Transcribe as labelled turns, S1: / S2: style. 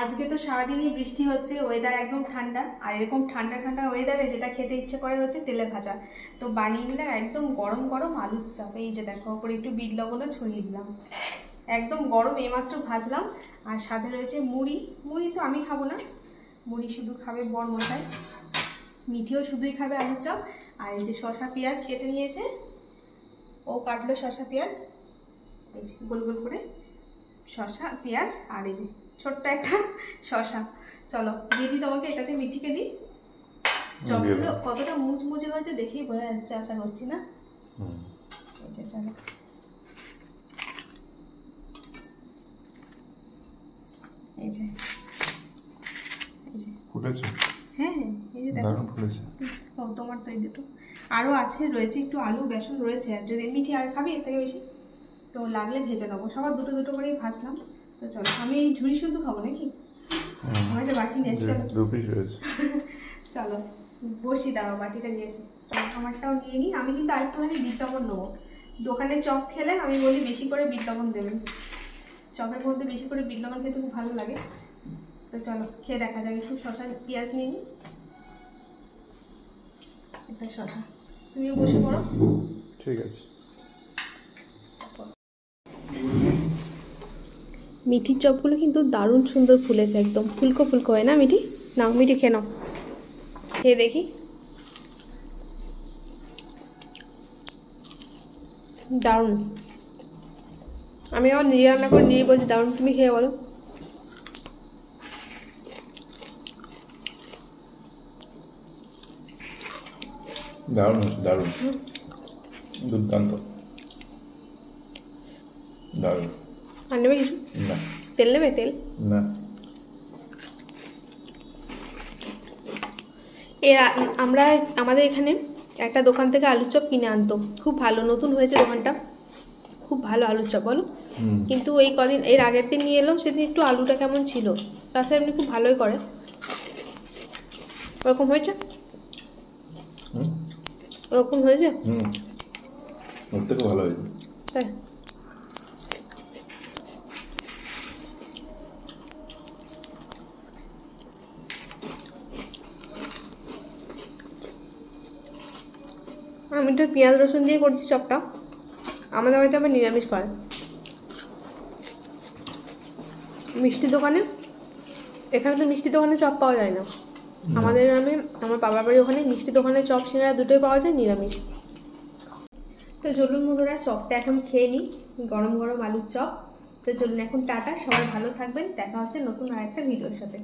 S1: আজকে তো সারাদিনই বৃষ্টি হচ্ছে, ওয়েদার একদম ঠান্ডা। আর এরকম ঠান্ডা ঠান্ডা ওয়েদারে যেটা খেতে ইচ্ছে করে হচ্ছে তেলে ভাজা। তো বানিয়ে নিলাম একদম গরম গরম আলুর চপ। এই যে দেখো, ওপরে একটু বিট লবণও ছড়িয়ে দিলাম। একদম গরম, এইমাত্র ভাজলাম। আর সাথে রয়েছে মুড়ি। মুড়ি তো আমি খাবো না, মুড়ি শুধু খাবে বর মশাই। মিঠিও শুধুই খাবে আলুর চপ। আর এই যে শসা পেঁয়াজ কেটে নিয়েছে, ও কাটলো শসা পেঁয়াজ, এই যে গোল গোল করে শসা পেঁয়াজ। আর এই যে ছোট্ট একটা শসা। চলো দিয়ে দিই তোমাকে, এটাতে মিঠিকে দিই। চপগুলো কতটা মুচমুচে হয়েছে দেখেই বোঝা যাচ্ছে, আশা করছি না। এই যে চলো, এই যে
S2: ফুটেছে।
S1: হ্যাঁ হ্যাঁ, এই যে দেখো ফুটেছে। ও তোমার তো এই দুটো আরও আছে, রয়েছে একটু আলু বেসন রয়েছে। আর যদি মিঠি আর খাবি এর থেকে বেশি তো লাগলে ভেজে দেবো। সবার দুটো দুটো করেই ভাজলাম। তো চলো, আমি এই ঝুড়ি শুধু খাবো নাকি, আমার একটা বাটি নিয়ে এসে চলো বসি, দাঁড়াও বাটিটা নিয়ে এসে আমারটাও নিয়ে নিই। আমি কিন্তু আরেকটুখানি বিট লবণ নেবো। দোকানে চপ খেলে আমি বলি বেশি করে বিট লবণ দেবেন, চপের মধ্যে বেশি করে বিট লবণ খেতে খুব ভালো লাগে। তো চলো খেয়ে দেখা যাক। একটু শসা পেঁয়াজ নিয়ে নিই, একটা শসা। তুমিও বসে পড়ো।
S2: ঠিক আছে।
S1: মিঠির চপগুলো কিন্তু দারুণ সুন্দর ফুলেছে, একদম ফুলকো ফুলকো হয় না মিঠি? নাও মিঠি খেয়ে নাও, খেয়ে দেখি। দারুণ। আমি আমার নিজে রান্না করে নিজে বলছি দারুণ, তুমি খেয়ে বলো।
S2: দারুণ দারুণ, দুর্দান্ত, দারুণ।
S1: আর নেবে কিছু?
S2: না।
S1: তেল নেবে? তেল
S2: না।
S1: আমরা আমাদের এখানে একটা দোকান থেকে আলুর চপ কিনে আনতো, খুব ভালো, নতুন হয়েছে দোকানটা, খুব ভালো আলুর চপ বলো। কিন্তু এই কদিন, এর আগের দিন নিয়ে এলো, সেদিন একটু আলুটা কেমন ছিল। তাছাড়া এমনি খুব ভালোই করে। ওরকম হয়েছে? ওরকম হয়েছে?
S2: ওর থেকে ভালো হয়েছে।
S1: তাই? আমি তো পেঁয়াজ রসুন দিয়ে করছি চপটা, আমাদের বাড়িতে আবার নিরামিষ করে। মিষ্টি দোকানে, এখানে তো মিষ্টি দোকানে চপ পাওয়া যায় না। আমাদের গ্রামে, আমার বাবার বাড়ি ওখানে মিষ্টি দোকানে চপ সিঙ্গারা দুটোই পাওয়া যায়, নিরামিষ। তো চলুন বন্ধুরা, চপটা এখন খেয়ে নিই, গরম গরম আলুর চপ। তো চলুন এখন টাটা, সবাই ভালো থাকবেন, দেখা হচ্ছে নতুন আরেকটা ভিডিওর সাথে।